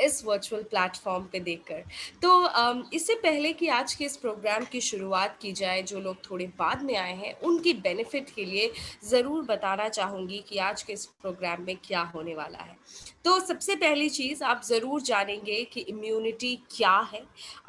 इस virtual platform पे देखकर। तो इससे पहले कि आज के इस प्रोग्राम की शुरुआत की जाए, जो लोग थोड़े बाद में आए हैं, उनकी बेनिफिट के लिए ज़रूर बताना चाहूँगी कि आज के इस प्रोग्राम में क्या होने वाला है। तो सबसे पहली चीज़ आप ज़रूर जानेंगे कि इम्यूनिटी क्या है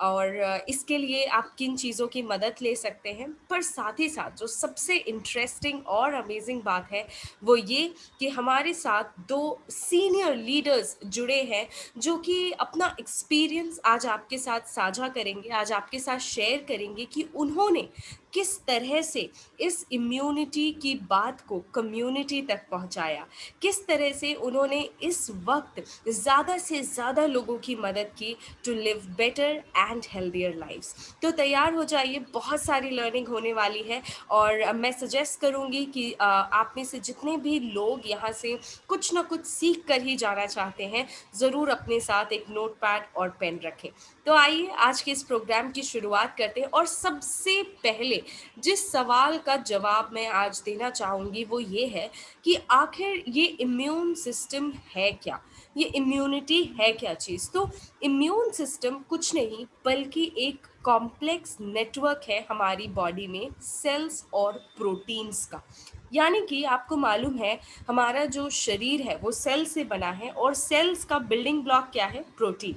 और इसके लिए आप किन चीज़ों की मदद ले सकते हैं। पर साथ ही साथ जो सबसे इंटरेस्टिंग और अमेज़िंग बात है, वो ये कि हमारे साथ 2 सीनियर लीडर्स जुड़े हैं, जो कि अपना एक्सपीरियंस आज आपके साथ साझा करेंगे, आज आपके साथ शेयर करेंगे कि उन्होंने किस तरह से इस इम्यूनिटी की बात को कम्युनिटी तक पहुँचाया। किस तरह से उन्होंने इस वक़्त ज़्यादा से ज़्यादा लोगों की मदद की to live better and healthier lives. तो तैयार हो जाइए, बहुत सारी लर्निंग होने वाली है और मैं सजेस्ट करूँगी कि आप में से जितने भी लोग यहाँ से कुछ ना कुछ सीख कर ही जाना चाहते हैं, ज़रूर अपने साथ एक नोटपैड और पेन रखें। तो आइए आज के इस प्रोग्राम की शुरुआत करते हैं और सबसे पहले जिस सवाल का जवाब मैं आज देना चाहूँगी वो ये है कि आखिर ये इम्यून सिस्टम है क्या? ये इम्यूनिटी है क्या चीज़? तो इम्यून सिस्टम कुछ नहीं बल्कि एक कॉम्प्लेक्स नेटवर्क है हमारी बॉडी में सेल्स और प्रोटीन्स का। यानी कि आपको मालूम है हमारा जो शरीर है वो सेल से बना है और सेल्स का बिल्डिंग ब्लॉक क्या है? प्रोटीन।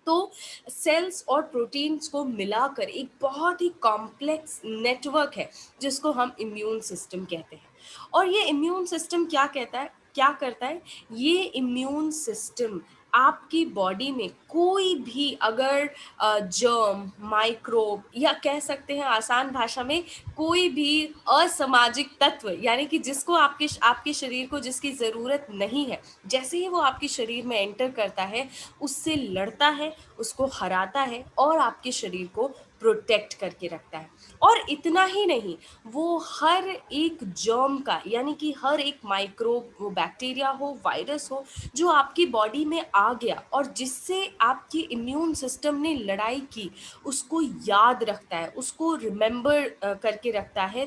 तो सेल्स और प्रोटीन्स को मिलाकर एक बहुत ही कॉम्प्लेक्स नेटवर्क है जिसको हम इम्यून सिस्टम कहते हैं। और ये इम्यून सिस्टम क्या करता है? ये इम्यून सिस्टम आपकी बॉडी में कोई भी अगर जर्म, माइक्रोब या कह सकते हैं आसान भाषा में कोई भी असामाजिक तत्व, यानी कि जिसको आपके शरीर को जिसकी ज़रूरत नहीं है, जैसे ही वो आपके शरीर में एंटर करता है, उससे लड़ता है, उसको हराता है और आपके शरीर को प्रोटेक्ट करके रखता है। और इतना ही नहीं, वो हर एक जर्म का, यानी कि हर एक माइक्रोब, वो बैक्टीरिया हो, वायरस हो, जो आपकी बॉडी में आ गया और जिससे आपकी इम्यून सिस्टम ने लड़ाई की, उसको याद रखता है, उसको रिमेंबर करके रखता है,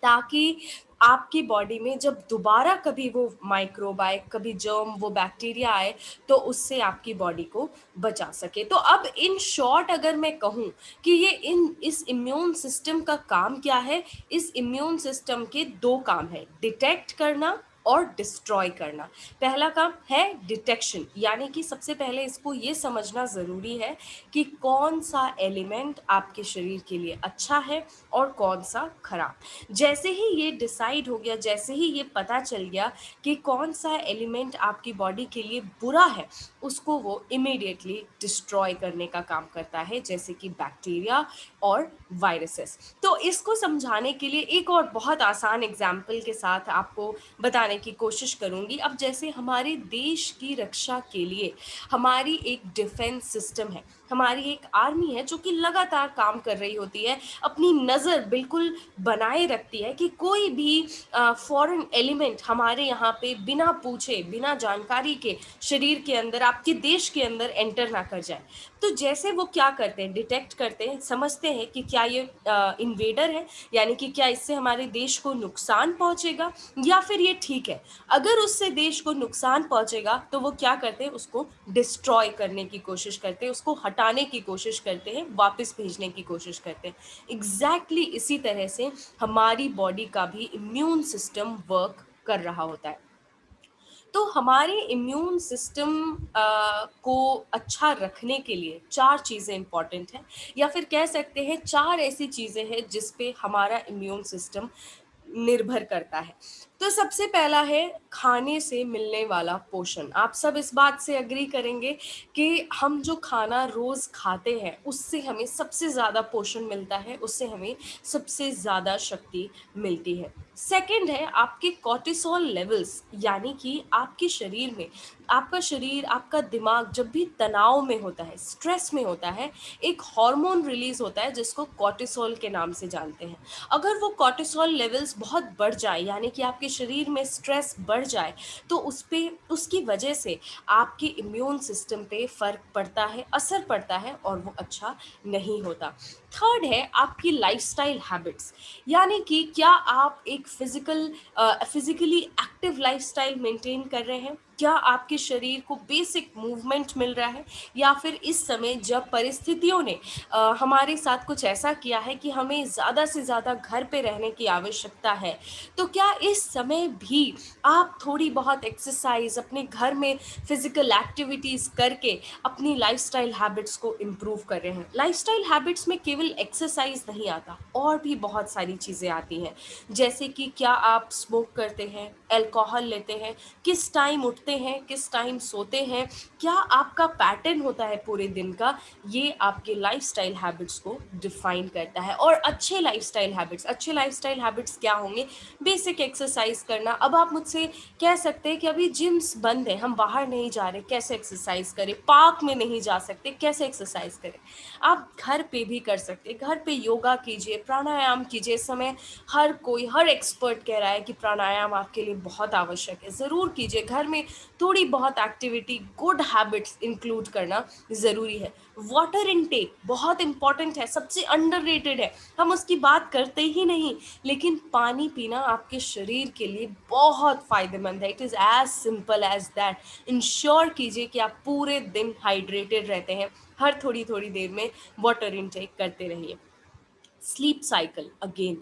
ताकि आपकी बॉडी में जब दोबारा कभी वो माइक्रोब आए, कभी जर्म, वो बैक्टीरिया आए, तो उससे आपकी बॉडी को बचा सके। तो अब इन शॉर्ट अगर मैं कहूँ कि ये इन इस इम्यून सिस्टम का काम क्या है, इस इम्यून सिस्टम के 2 काम हैं, डिटेक्ट करना और डिस्ट्रॉय करना। पहला काम है डिटेक्शन, यानी कि सबसे पहले इसको ये समझना ज़रूरी है कि कौन-सा एलिमेंट आपके शरीर के लिए अच्छा है और कौन-सा खराब। जैसे ही ये डिसाइड हो गया, जैसे ही ये पता चल गया कि कौन-सा एलिमेंट आपकी बॉडी के लिए बुरा है, उसको वो इमीडिएटली डिस्ट्रॉय करने का काम करता है, जैसे कि बैक्टीरिया और वायरसेस। तो इसको समझाने के लिए एक और बहुत आसान एग्ज़ाम्पल के साथ आपको बताने की कोशिश करूँगी। अब जैसे हमारे देश की रक्षा के लिए हमारी एक डिफेंस सिस्टम है, हमारी एक आर्मी है जो कि लगातार काम कर रही होती है, अपनी नज़र बिल्कुल बनाए रखती है कि कोई भी फॉरेन एलिमेंट हमारे यहाँ पे बिना पूछे, बिना जानकारी के शरीर के अंदर, आपके देश के अंदर एंटर ना कर जाए। तो जैसे वो क्या करते हैं, डिटेक्ट करते हैं, समझते हैं कि क्या ये इन्वेडर है, यानी कि क्या इससे हमारे देश को नुकसान पहुँचेगा या फिर ये ठीक है। अगर उससे देश को नुकसान पहुँचेगा तो वो क्या करते हैं, उसको डिस्ट्रॉय करने की कोशिश करते हैं, उसको हटाने की कोशिश करते हैं, वापस भेजने की कोशिश करते हैं। एग्ज़ैक्टली इसी तरह से हमारी बॉडी का भी इम्यून सिस्टम वर्क कर रहा होता है। तो हमारे इम्यून सिस्टम को अच्छा रखने के लिए 4 चीज़ें इम्पॉर्टेंट हैं, या फिर कह सकते हैं 4 ऐसी चीज़ें हैं जिस पे हमारा इम्यून सिस्टम निर्भर करता है। तो सबसे पहला है खाने से मिलने वाला पोषण। आप सब इस बात से एग्री करेंगे कि हम जो खाना रोज़ खाते हैं, उससे हमें सबसे ज़्यादा पोषण मिलता है, उससे हमें सबसे ज़्यादा शक्ति मिलती है। सेकंड है आपके कॉर्टिसोल लेवल्स, यानी कि आपके शरीर में, आपका शरीर, आपका दिमाग जब भी तनाव में होता है, स्ट्रेस में होता है, एक हार्मोन रिलीज़ होता है जिसको कॉर्टिसोल के नाम से जानते हैं। अगर वो कॉर्टिसोल लेवल्स बहुत बढ़ जाए, यानी कि आपके शरीर में स्ट्रेस बढ़ जाए, तो उसकी वजह से आपके इम्यून सिस्टम पे फ़र्क पड़ता है, असर पड़ता है और वो अच्छा नहीं होता। थर्ड है आपकी लाइफ़स्टाइल हैबिट्स, यानी कि क्या आप एक फिज़िकली एक्टिव लाइफ़स्टाइल मेंटेन कर रहे हैं? क्या आपके शरीर को बेसिक मूवमेंट मिल रहा है? या फिर इस समय जब परिस्थितियों ने हमारे साथ कुछ ऐसा किया है कि हमें ज़्यादा से ज़्यादा घर पे रहने की आवश्यकता है, तो क्या इस समय भी आप थोड़ी बहुत एक्सरसाइज़ अपने घर में फिज़िकल एक्टिविटीज़ करके अपनी लाइफ़स्टाइल हैबिट्स को इम्प्रूव कर रहे हैं? लाइफ़स्टाइल हैबिट्स में केवल एक्सरसाइज़ नहीं आता, और भी बहुत सारी चीज़ें आती हैं। जैसे कि क्या आप स्मोक करते हैं, अल्कोहल लेते हैं, किस टाइम उठते हैं, किस टाइम सोते हैं, क्या आपका पैटर्न होता है पूरे दिन का, ये आपके लाइफ़स्टाइल हैबिट्स को डिफ़ाइन करता है। और अच्छे लाइफ़स्टाइल हैबिट्स क्या होंगे? बेसिक एक्सरसाइज़ करना। अब आप मुझसे कह सकते हैं कि अभी जिम्स बंद हैं, हम बाहर नहीं जा रहे, कैसे एक्सरसाइज़ करें? पार्क में नहीं जा सकते, कैसे एक्सरसाइज़ करें? आप घर पे भी कर सकते हैं, घर पे योगा कीजिए, प्राणायाम कीजिए। इस समय हर एक्सपर्ट कह रहा है कि प्राणायाम आपके लिए बहुत आवश्यक है, ज़रूर कीजिए। घर में थोड़ी बहुत एक्टिविटी, गुड हैबिट्स इंक्लूड करना ज़रूरी है। वाटर इनटेक बहुत इंपॉर्टेंट है, सबसे अंडररेटेड है, हम उसकी बात करते ही नहीं, लेकिन पानी पीना आपके शरीर के लिए बहुत फ़ायदेमंद है। It is as simple as that. Ensure कीजिए कि आप पूरे दिन हाइड्रेटेड रहते हैं, हर थोड़ी थोड़ी देर में वाटर इनटेक करते रहिए। स्लीप साइकिल अगेन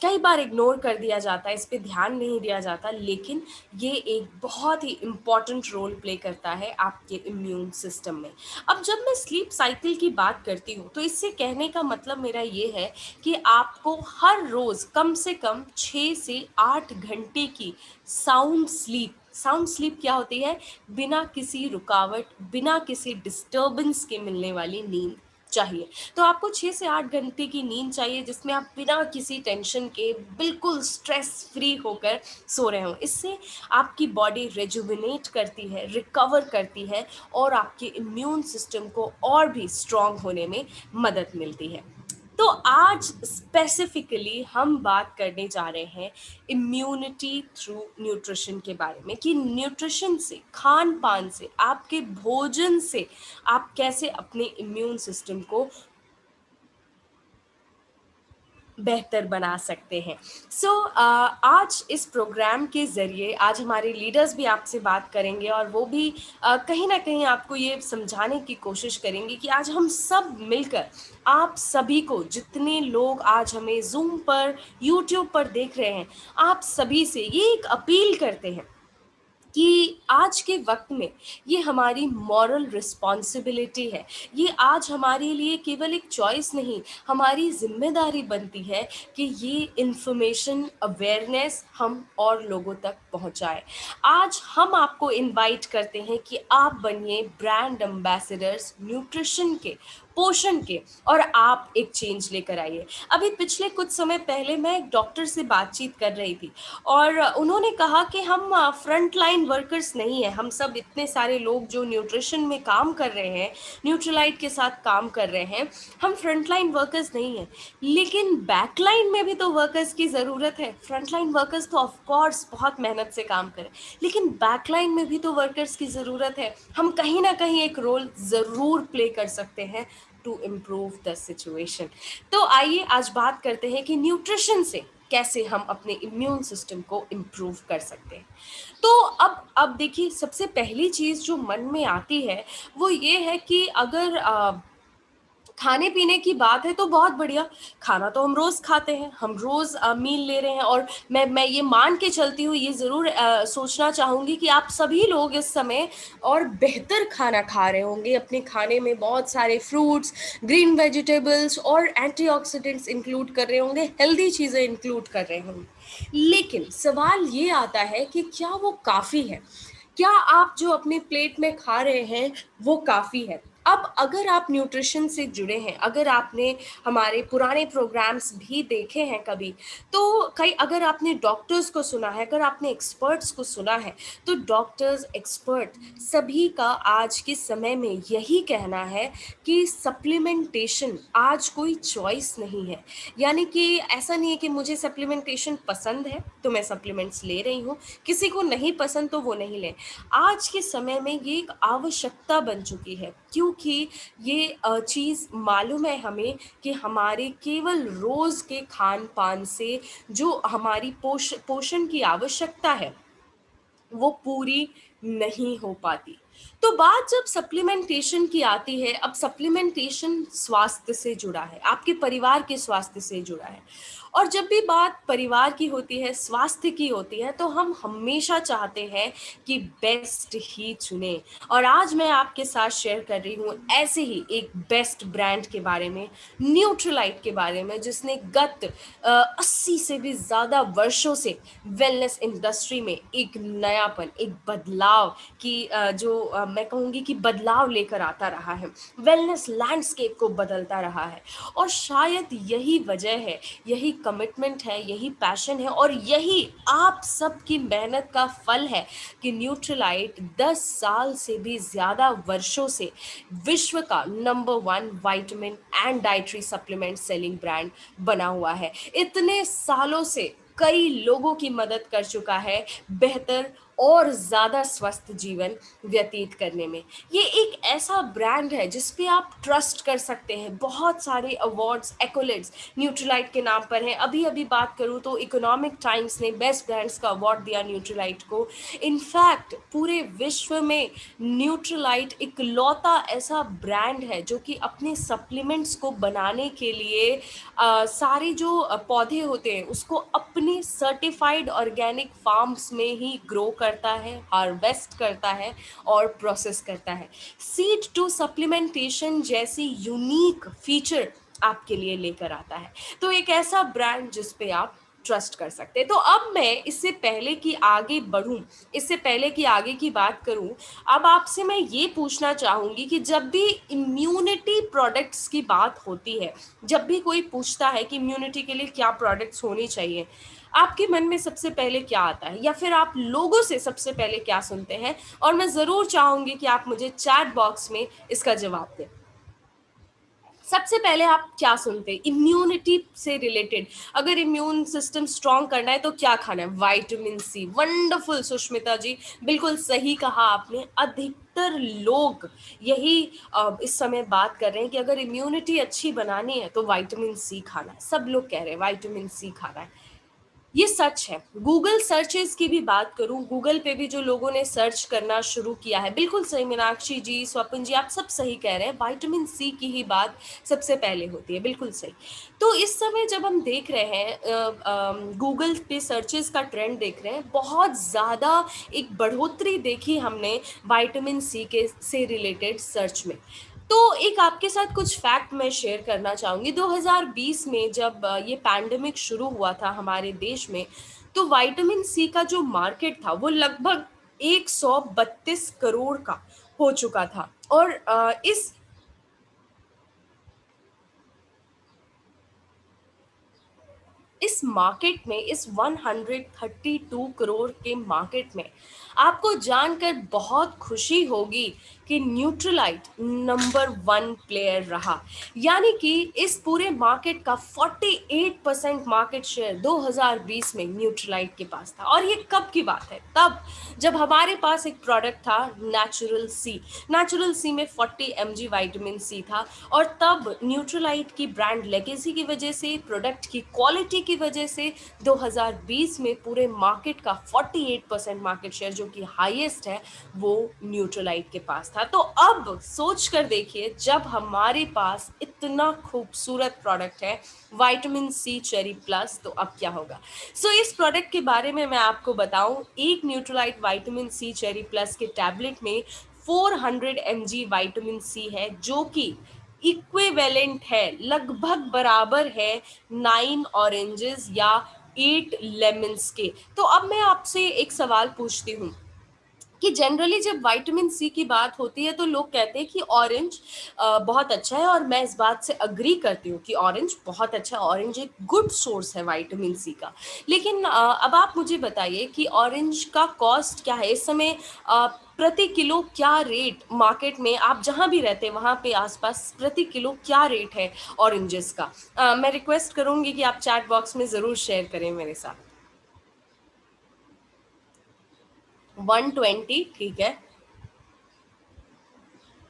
कई बार इग्नोर कर दिया जाता है, इस पे ध्यान नहीं दिया जाता, लेकिन ये एक बहुत ही इम्पॉर्टेंट रोल प्ले करता है आपके इम्यून सिस्टम में। अब जब मैं स्लीप साइकिल की बात करती हूँ, तो इससे कहने का मतलब मेरा ये है कि आपको हर रोज़ कम से कम 6 से 8 घंटे की साउंड स्लीप क्या होती है? बिना किसी रुकावट, बिना किसी डिस्टर्बेंस के मिलने वाली नींद चाहिए। तो आपको 6 से 8 घंटे की नींद चाहिए, जिसमें आप बिना किसी टेंशन के बिल्कुल स्ट्रेस फ्री होकर सो रहे हों। इससे आपकी बॉडी रिजुविनेट करती है, रिकवर करती है, और आपके इम्यून सिस्टम को और भी स्ट्रॉन्ग होने में मदद मिलती है। तो आज स्पेसिफिकली हम बात करने जा रहे हैं इम्यूनिटी थ्रू न्यूट्रिशन के बारे में, कि न्यूट्रिशन से, खान पान से, आपके भोजन से आप कैसे अपने इम्यून सिस्टम को बेहतर बना सकते हैं। आज इस प्रोग्राम के ज़रिए आज हमारे लीडर्स भी आपसे बात करेंगे, और वो भी कहीं न कहीं आपको ये समझाने की कोशिश करेंगे कि आज हम सब मिलकर आप सभी को, जितने लोग आज हमें ज़ूम पर, यूट्यूब पर देख रहे हैं, आप सभी से ये एक अपील करते हैं कि आज के वक्त में ये हमारी मॉरल रिस्पॉन्सिबिलिटी है। ये आज हमारे लिए केवल एक चॉइस नहीं, हमारी ज़िम्मेदारी बनती है कि ये इन्फॉर्मेशन, अवेयरनेस हम और लोगों तक पहुँचाएँ। आज हम आपको इनवाइट करते हैं कि आप बनिए ब्रांड एम्बेसडर्स न्यूट्रिशन के, पोषण के, और आप एक चेंज लेकर आइए। अभी पिछले कुछ समय पहले मैं एक डॉक्टर से बातचीत कर रही थी, और उन्होंने कहा कि हम फ्रंट लाइन वर्कर्स नहीं हैं, हम सब इतने सारे लोग जो न्यूट्रिशन में काम कर रहे हैं, न्यूट्रीलाइट के साथ काम कर रहे हैं, हम फ्रंट लाइन वर्कर्स नहीं हैं, लेकिन बैक लाइन में भी तो वर्कर्स की ज़रूरत है। फ्रंट लाइन वर्कर्स तो ऑफ कोर्स बहुत मेहनत से काम करें, लेकिन बैक लाइन में भी तो वर्कर्स की ज़रूरत है। हम कहीं ना कहीं एक रोल ज़रूर प्ले कर सकते हैं टू इम्प्रूव द सिचुएशन। तो आइए आज बात करते हैं कि न्यूट्रिशन से कैसे हम अपने इम्यून सिस्टम को इम्प्रूव कर सकते हैं। तो अब देखिए, सबसे पहली चीज़ जो मन में आती है वो ये है कि अगर खाने पीने की बात है तो बहुत बढ़िया, खाना तो हम रोज़ खाते हैं, हम रोज़ मील ले रहे हैं, और मैं ये मान के चलती हूँ, ये ज़रूर सोचना चाहूँगी कि आप सभी लोग इस समय और बेहतर खाना खा रहे होंगे। अपने खाने में बहुत सारे फ्रूट्स, ग्रीन वेजिटेबल्स और एंटीऑक्सीडेंट्स इंक्लूड कर रहे होंगे, हेल्दी चीज़ें इंक्लूड कर रहे होंगे। लेकिन सवाल ये आता है कि क्या वो काफ़ी है? क्या आप जो अपने प्लेट में खा रहे हैं वो काफ़ी है? अब अगर आप न्यूट्रिशन से जुड़े हैं, अगर आपने हमारे पुराने प्रोग्राम्स भी देखे हैं कभी, तो कई अगर आपने डॉक्टर्स को सुना है, अगर आपने एक्सपर्ट्स को सुना है, तो डॉक्टर्स, एक्सपर्ट सभी का आज के समय में यही कहना है कि सप्लीमेंटेशन आज कोई चॉइस नहीं है। यानी कि ऐसा नहीं है कि मुझे सप्लीमेंटेशन पसंद है तो मैं सप्लीमेंट्स ले रही हूँ, किसी को नहीं पसंद तो वो नहीं लें। आज के समय में ये एक आवश्यकता बन चुकी है, क्योंकि ये चीज़ मालूम है हमें कि हमारे केवल रोज़ के खान-पान से जो हमारी पोषण की आवश्यकता है, वो पूरी नहीं हो पाती। तो बात जब सप्लीमेंटेशन की आती है, अब सप्लीमेंटेशन स्वास्थ्य से जुड़ा है, आपके परिवार के स्वास्थ्य से जुड़ा है। और जब भी बात परिवार की होती है, स्वास्थ्य की होती है, तो हम हमेशा चाहते हैं कि बेस्ट ही चुनें। और आज मैं आपके साथ शेयर कर रही हूँ ऐसे ही एक बेस्ट ब्रांड के बारे में, न्यूट्रीलाइट के बारे में, जिसने गत 80 से भी ज़्यादा वर्षों से वेलनेस इंडस्ट्री में एक नयापन, एक बदलाव की मैं कहूँगी कि बदलाव लेकर आता रहा है, वेलनेस लैंडस्केप को बदलता रहा है। और शायद यही वजह है, यही कमिटमेंट है, यही पैशन है और यही आप सबकी मेहनत का फल है कि न्यूट्रीलाइट 10 साल से भी ज़्यादा वर्षों से विश्व का number 1 vitamin and dietary supplement selling brand बना हुआ है। इतने सालों से कई लोगों की मदद कर चुका है बेहतर और ज़्यादा स्वस्थ जीवन व्यतीत करने में। ये एक ऐसा ब्रांड है जिस पे आप ट्रस्ट कर सकते हैं। बहुत सारे अवार्ड्स, एक्कोलेड्स न्यूट्रीलाइट के नाम पर हैं। अभी-अभी बात करूँ तो इकोनॉमिक टाइम्स ने बेस्ट ब्रांड्स का अवार्ड दिया न्यूट्रीलाइट को। इनफैक्ट पूरे विश्व में न्यूट्रीलाइट इकलौता ऐसा ब्रांड है जो कि अपने सप्लीमेंट्स को बनाने के लिए सारे जो पौधे होते हैं उसको अपने सर्टिफाइड ऑर्गेनिक फार्म्स में ही ग्रो करता है, हार्वेस्ट करता है और प्रोसेस करता है। सीड टू सप्लीमेंटेशन जैसी यूनिक फीचर आपके लिए लेकर आता है। तो एक ऐसा ब्रांड जिस पे आप ट्रस्ट कर सकते हैं। तो अब मैं इससे पहले कि आगे बढ़ूँ, इससे पहले कि आगे की बात करूँ, अब आपसे मैं ये पूछना चाहूँगी कि जब भी इम्यूनिटी प्रोडक्ट्स की बात होती है, जब भी कोई पूछता है कि इम्यूनिटी के लिए क्या प्रोडक्ट्स होनी चाहिए, आपके मन में सबसे पहले क्या आता है? या फिर आप लोगों से सबसे पहले क्या सुनते हैं? और मैं ज़रूर चाहूँगी कि आप मुझे चैट बॉक्स में इसका जवाब दें। सबसे पहले आप क्या सुनते हैं इम्यूनिटी से रिलेटेड? अगर इम्यून सिस्टम स्ट्रांग करना है तो क्या खाना है? Vitamin C. Wonderful Sushmita ji, बिल्कुल सही कहा आपने। अधिकतर लोग यही इस समय बात कर रहे हैं कि अगर इम्यूनिटी अच्छी बनानी है तो विटामिन सी खाना है। सब लोग कह रहे हैं विटामिन सी खाना है। ये सच है। गूगल सर्चेज़ की भी बात करूँ, गूगल पे भी जो लोगों ने सर्च करना शुरू किया है, बिल्कुल सही मीनाक्षी जी, स्वपन जी, आप सब सही कह रहे हैं, विटामिन सी की ही बात सबसे पहले होती है, बिल्कुल सही। तो इस समय जब हम देख रहे हैं गूगल पे सर्चेज़ का ट्रेंड देख रहे हैं, बहुत ज़्यादा एक बढ़ोतरी देखी हमने विटामिन सी के से रिलेटेड सर्च में। तो एक आपके साथ कुछ फैक्ट मैं शेयर करना चाहूँगी। 2020 में जब ये पैंडेमिक शुरू हुआ था हमारे देश में, तो विटामिन सी का जो मार्केट था, वो लगभग 132 करोड़ का हो चुका था और इस मार्केट में, इस 132 करोड़ के मार्केट में आपको जानकर बहुत खुशी होगी कि न्यूट्रीलाइट नंबर 1 प्लेयर रहा। यानी कि इस पूरे मार्केट का 48% मार्केट शेयर 2020 में न्यूट्रीलाइट के पास था। और ये कब की बात है? तब जब हमारे पास एक प्रोडक्ट था नेचुरल सी। नेचुरल सी में 40 mg विटामिन सी था और तब न्यूट्रीलाइट की ब्रांड लेगेसी की वजह से, प्रोडक्ट की क्वालिटी की वजह से 2020 में पूरे मार्केट का 48% मार्केट शेयर, जो कि हाईएस्ट है, वो न्यूट्रीलाइट के पास था। तो अब सोच कर देखिए, जब हमारे पास इतना खूबसूरत प्रोडक्ट है विटामिन सी चेरी प्लस, तो अब क्या होगा। इस प्रोडक्ट के बारे में मैं आपको बताऊं, एक Nutrilite vitamin C cherry plus के टैबलेट में 400 mg विटामिन सी है, जो कि इक्विवेलेंट है, लगभग बराबर है 9 ऑरेंजेस या 8 लेमन्स के। तो अब मैं आपसे एक सवाल पूछती हूँ कि जनरली जब विटामिन सी की बात होती है तो लोग कहते हैं कि ऑरेंज बहुत अच्छा है, और मैं इस बात से अग्री करती हूँ कि ऑरेंज बहुत अच्छा है, ऑरेंज एक गुड सोर्स है विटामिन सी का। लेकिन अब आप मुझे बताइए कि ऑरेंज का कॉस्ट क्या है इस समय? प्रति किलो क्या रेट मार्केट में, आप जहाँ भी रहते हैं वहाँ पे आसपास प्रति किलो क्या रेट है ऑरेंजेस का? मैं रिक्वेस्ट करूँगी कि आप चैट बॉक्स में ज़रूर शेयर करें मेरे साथ। 120, ठीक है।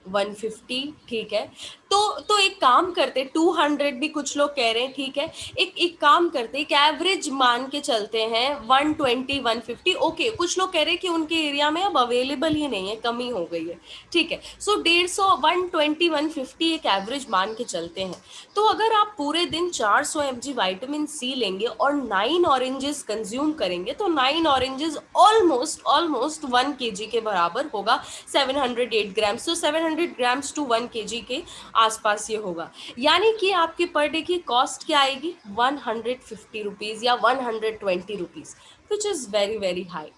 150, ठीक है। तो एक काम करते, 200 भी कुछ लोग कह रहे हैं, ठीक है। एक काम करते, एक एवरेज मान के चलते हैं, 120 150, ओके। कुछ लोग कह रहे हैं कि उनके एरिया में अब अवेलेबल ही नहीं है, कमी हो गई है, ठीक है। सो 150, 120 150 एक एवरेज मान के चलते हैं। तो अगर आप पूरे दिन 400 mg विटामिन सी लेंगे और 9 ऑरेंजेस कंज्यूम करेंगे, तो 9 ऑरेंजेस ऑलमोस्ट ऑलमोस्ट 1 kg के बराबर होगा, 708 ग्राम्स। तो 700 ग्राम्स टू 1 kg के आसपास ये होगा। यानी कि आपके पर डे की कॉस्ट क्या आएगी, 150 रुपीज या 120 rupees, which is very very high.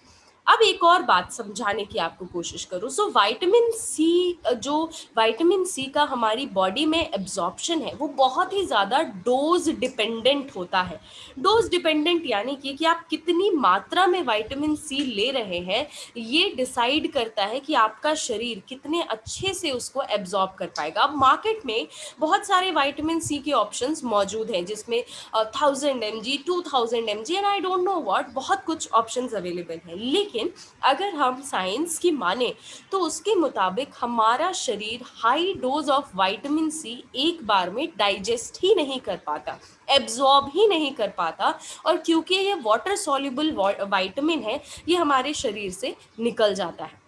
अब एक और बात समझाने की आपको कोशिश करूं। सो विटामिन सी, जो विटामिन सी का हमारी बॉडी में एब्जॉर्प्शन है, वो बहुत ही ज़्यादा डोज डिपेंडेंट होता है। डोज डिपेंडेंट यानी कि आप कितनी मात्रा में विटामिन सी ले रहे हैं, ये डिसाइड करता है कि आपका शरीर कितने अच्छे से उसको एब्जॉर्ब कर पाएगा। अब मार्केट में बहुत सारे विटामिन सी के ऑप्शंस मौजूद हैं, जिसमें 1000 mg 2000 mg and I don't know what, बहुत कुछ ऑप्शंस अवेलेबल हैं। लेकिन अगर हम साइंस की माने तो उसके मुताबिक हमारा शरीर high dose of vitamin C एक बार में डाइजेस्ट ही नहीं कर पाता, एब्जॉर्ब ही नहीं कर पाता। और क्योंकि ये वाटर सॉल्युबल विटामिन है, ये हमारे शरीर से निकल जाता है।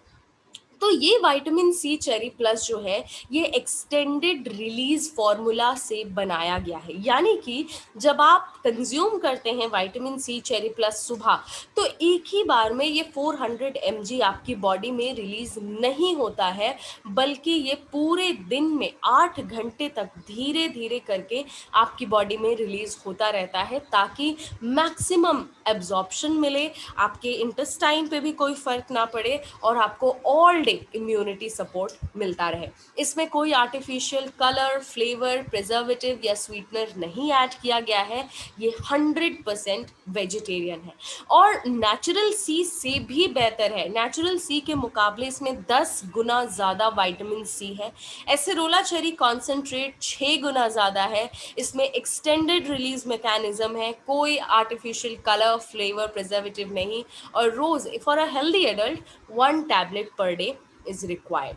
तो ये विटामिन सी चेरी प्लस जो है, ये एक्सटेंडेड रिलीज फॉर्मूला से बनाया गया है। यानी कि जब आप कंज्यूम करते हैं विटामिन सी चेरी प्लस सुबह, तो एक ही बार में ये 400 mg आपकी बॉडी में रिलीज नहीं होता है, बल्कि ये पूरे दिन में 8 घंटे तक धीरे धीरे करके आपकी बॉडी में रिलीज होता रहता है, ताकि मैक्सिमम एब्जॉर्प्शन मिले, आपके इंटेस्टाइन पे भी कोई फर्क ना पड़े और आपको ऑल डे इम्यूनिटी सपोर्ट मिलता रहे। इसमें कोई आर्टिफिशियल कलर, फ्लेवर, प्रिजर्वेटिव या स्वीटनर नहीं ऐड किया गया है। ये 100% वेजिटेरियन है और नेचुरल सी से भी बेहतर है। नेचुरल सी के मुकाबले इसमें 10 गुना ज़्यादा विटामिन सी है। एसेरोला चेरी कॉन्सेंट्रेट 6 गुना ज़्यादा है। इसमें एक्सटेंडेड रिलीज मैकेनिज्म है, कोई आर्टिफिशियल कलर, फ्लेवर, प्रिजर्वेटिव नहीं। और रोज for a healthy adult 1 tablet per day is required.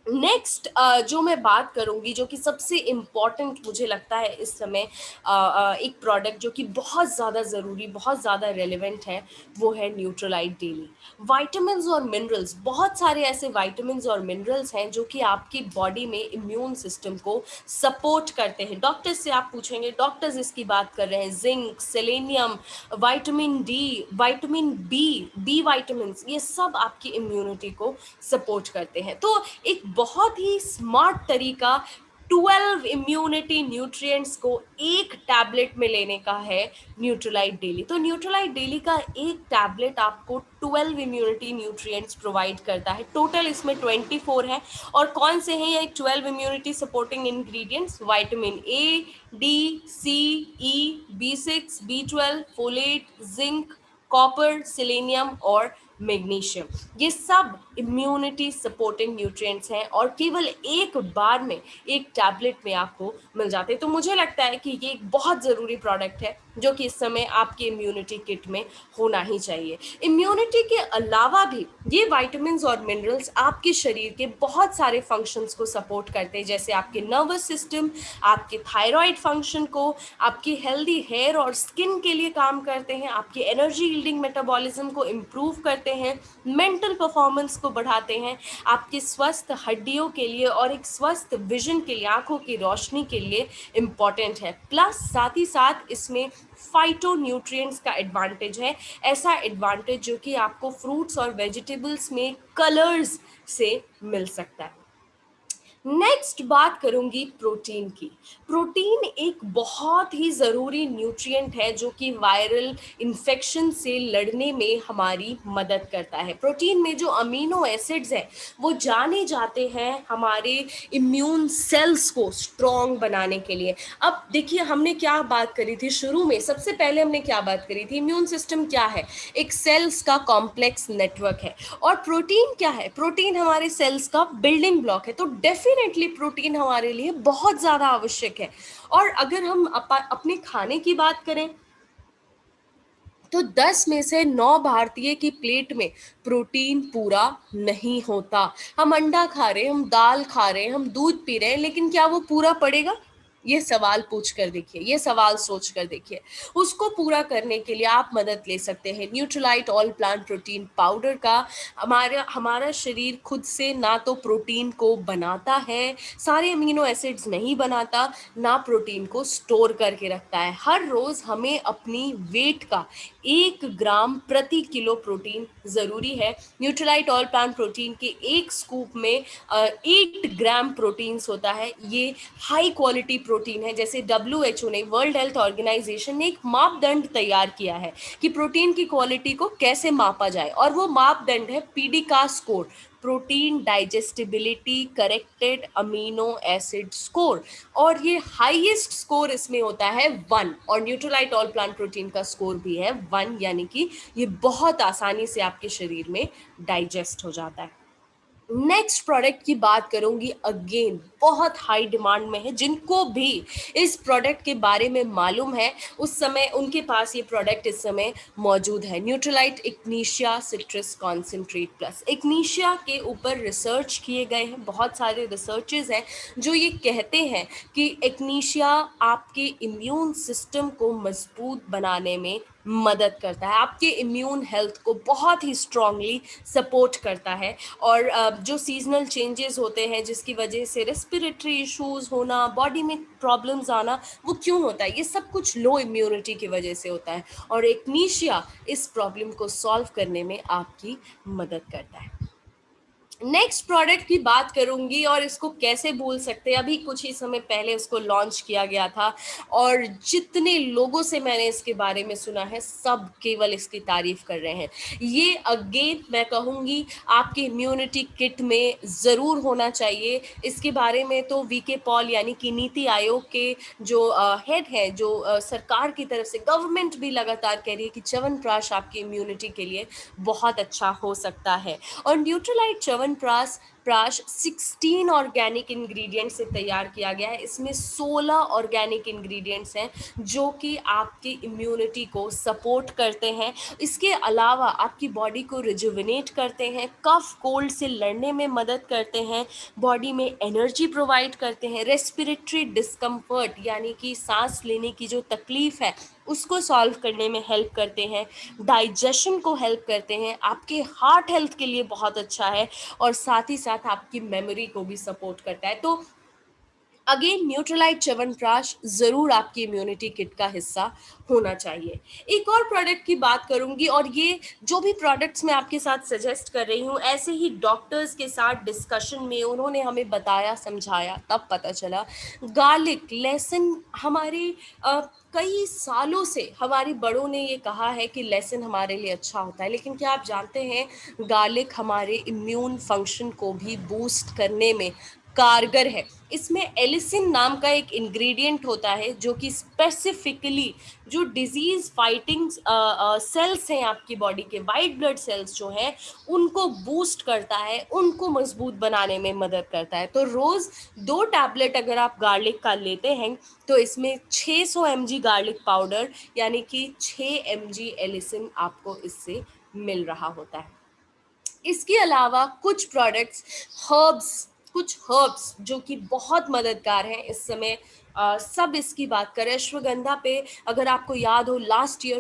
Next जो मैं बात करूंगी, जो कि सबसे इम्पॉर्टेंट मुझे लगता है इस समय, एक प्रोडक्ट जो कि बहुत ज़्यादा ज़रूरी, बहुत ज़्यादा रेलेवेंट है, वो है न्यूट्रलाइट डेली। विटामिन्स और मिनरल्स, बहुत सारे ऐसे विटामिन्स और मिनरल्स हैं जो कि आपकी बॉडी में इम्यून सिस्टम को सपोर्ट करते हैं। डॉक्टर्स से आप पूछेंगे, डॉक्टर्स इसकी बात कर रहे हैं, zinc, selenium, vitamin D, vitamin B, B vitamins, ये सब आपकी इम्यूनिटी को सपोर्ट करते हैं। तो एक बहुत ही स्मार्ट तरीका 12 इम्यूनिटी न्यूट्रिएंट्स को एक टैबलेट में लेने का है न्यूट्रलाइट डेली। तो न्यूट्रलाइट डेली का एक टैबलेट आपको 12 इम्यूनिटी न्यूट्रिएंट्स प्रोवाइड करता है। टोटल इसमें 24 है। और कौन से हैं ये 12 immunity supporting ingredients? Vitamin A, D, C, E, B6, B12, folate, zinc, copper, selenium और मैग्नीशियम, ये सब इम्यूनिटी सपोर्टिंग न्यूट्रिएंट्स हैं और केवल एक बार में एक टैबलेट में आपको मिल जाते हैं। तो मुझे लगता है कि ये एक बहुत ज़रूरी प्रोडक्ट है जो कि इस समय आपके इम्यूनिटी किट में होना ही चाहिए। इम्यूनिटी के अलावा भी ये विटामिन्स और मिनरल्स आपके शरीर के बहुत सारे फंक्शंस को सपोर्ट करते हैं, जैसे आपके नर्वस सिस्टम, आपके थायराइड फंक्शन को, आपकी हेल्दी हेयर और स्किन के लिए काम करते हैं, आपकी एनर्जी यील्डिंग मेटाबॉलिज्म को इम्प्रूव करते हैं, मेंटल परफॉर्मेंस को बढ़ाते हैं, आपके स्वस्थ हड्डियों के लिए और एक स्वस्थ विजन के लिए, आंखों की रोशनी के लिए इम्पॉर्टेंट है। प्लस साथ ही साथ इसमें फाइटो न्यूट्रिएंट्स का एडवांटेज है, ऐसा एडवांटेज जो कि आपको फ्रूट्स और वेजिटेबल्स में कलर्स से मिल सकता है। नेक्स्ट बात करूंगी प्रोटीन की। प्रोटीन एक बहुत ही ज़रूरी न्यूट्रिएंट है जो कि वायरल इन्फेक्शन से लड़ने में हमारी मदद करता है। प्रोटीन में जो अमीनो एसिड्स हैं वो जाने जाते हैं हमारे इम्यून सेल्स को स्ट्रॉन्ग बनाने के लिए। अब देखिए, हमने क्या बात करी थी शुरू में, सबसे पहले हमने क्या बात करी थी? इम्यून सिस्टम क्या है? एक सेल्स का कॉम्प्लेक्स नेटवर्क है। और प्रोटीन क्या है? प्रोटीन हमारे सेल्स का बिल्डिंग ब्लॉक है। तो डेफिनेटली प्रोटीन हमारे लिए बहुत ज़्यादा आवश्यक है। और अगर हम अपने खाने की बात करें तो 10 में से 9 भारतीय की प्लेट में प्रोटीन पूरा नहीं होता। हम अंडा खा रहे हैं, हम दाल खा रहे हैं, हम दूध पी रहे हैं, लेकिन क्या वो पूरा पड़ेगा? ये सवाल पूछ कर देखिए, ये सवाल सोच कर देखिए। उसको पूरा करने के लिए आप मदद ले सकते हैं Nutrilite all plant protein powder का। हमारा हमारा शरीर खुद से ना तो प्रोटीन को बनाता है, सारे अमीनो एसिड्स नहीं बनाता, ना प्रोटीन को स्टोर करके रखता है। हर रोज हमें अपनी वेट का 1 ग्राम प्रति किलो प्रोटीन जरूरी है। न्यूट्रीलाइट ऑल प्लांट प्रोटीन के एक स्कूप में 8 ग्राम प्रोटीन्स होता है। ये हाई क्वालिटी प्रोटीन है। जैसे WHO ने, वर्ल्ड हेल्थ ऑर्गेनाइजेशन ने एक मापदंड तैयार किया है कि प्रोटीन की क्वालिटी को कैसे मापा जाए, और वो मापदंड है पीडी का score, protein digestibility corrected amino acid score. और ये हाईएस्ट स्कोर इसमें होता है 1, और न्यूट्रीलाइट ऑल प्लांट प्रोटीन का स्कोर भी है 1, यानी कि ये बहुत आसानी से आपके शरीर में डाइजेस्ट हो जाता है। नेक्स्ट प्रोडक्ट की बात करूंगी, अगेन बहुत हाई डिमांड में है। जिनको भी इस प्रोडक्ट के बारे में मालूम है, उस समय उनके पास ये प्रोडक्ट इस समय मौजूद है। Nutrilite Ignatia citrus concentrate plus. Ignatia के ऊपर रिसर्च किए गए हैं, बहुत सारे रिसर्चेज हैं जो ये कहते हैं कि इग्निशिया आपके इम्यून सिस्टम को मजबूत बनाने में मदद करता है, आपके इम्यून हेल्थ को बहुत ही स्ट्रांगली सपोर्ट करता है। और जो सीजनल चेंजेस होते हैं जिसकी वजह से रेस्पिरेटरी इश्यूज होना, बॉडी में प्रॉब्लम्स आना, वो क्यों होता है? ये सब कुछ लो इम्यूनिटी की वजह से होता है, और एक्नीशिया इस प्रॉब्लम को सॉल्व करने में आपकी मदद करता है। नेक्स्ट प्रोडक्ट की बात करूंगी, और इसको कैसे भूल सकते हैं, अभी कुछ ही समय पहले इसको लॉन्च किया गया था, और जितने लोगों से मैंने इसके बारे में सुना है सब केवल इसकी तारीफ कर रहे हैं। ये अगेन मैं कहूंगी आपके इम्यूनिटी किट में ज़रूर होना चाहिए। इसके बारे में तो वीके पॉल यानी कि नीति आयोग के जो हेड है, जो सरकार की तरफ से गवर्नमेंट भी लगातार कह रही है कि च्यवनप्राश आपकी इम्यूनिटी के लिए बहुत अच्छा हो सकता है। और न्यूट्रीलाइट च्यवनप्राश प्राश 16 ऑर्गेनिक इंग्रेडिएंट से तैयार किया गया है। इसमें 16 ऑर्गेनिक इंग्रेडिएंट्स हैं जो कि आपकी इम्यूनिटी को सपोर्ट करते हैं। इसके अलावा आपकी बॉडी को रिजुविनेट करते हैं, कफ कोल्ड से लड़ने में मदद करते हैं, बॉडी में एनर्जी प्रोवाइड करते हैं, रेस्पिरेटरी डिस्कम्फर्ट यानी कि सांस लेने की जो तकलीफ है उसको सॉल्व करने में हेल्प करते हैं, डाइजेशन को हेल्प करते हैं, आपके हार्ट हेल्थ के लिए बहुत अच्छा है, और साथ ही साथ आपकी मेमोरी को भी सपोर्ट करता है। तो अगेन न्यूट्रलाइट च्यवनप्राश जरूर आपकी इम्यूनिटी किट का हिस्सा होना चाहिए। एक और प्रोडक्ट की बात करूंगी, और ये जो भी प्रोडक्ट्स मैं आपके साथ सजेस्ट कर रही हूँ, ऐसे ही डॉक्टर्स के साथ डिस्कशन में उन्होंने हमें बताया समझाया तब पता चला। गार्लिक, लहसुन, हमारे कई सालों से हमारे बड़ों ने ये कहा है कि लहसुन हमारे लिए अच्छा होता है, लेकिन क्या आप जानते हैं गार्लिक हमारे इम्यून फंक्शन को भी बूस्ट करने में कारगर है। इसमें एलिसिन नाम का एक इंग्रेडिएंट होता है जो कि स्पेसिफिकली जो डिजीज फाइटिंग सेल्स हैं आपकी बॉडी के, वाइट ब्लड सेल्स जो हैं, उनको बूस्ट करता है, उनको मजबूत बनाने में मदद करता है। तो रोज 2 टैबलेट अगर आप गार्लिक का लेते हैं तो इसमें 600 mg गार्लिक पाउडर यानी कि 6 mg एलिसिन आपको इससे मिल रहा होता है। इसके अलावा कुछ हर्ब्स जो कि बहुत मददगार हैं इस समय, सब इसकी बात करें। अश्वगंधा पे अगर आपको याद हो, लास्ट ईयर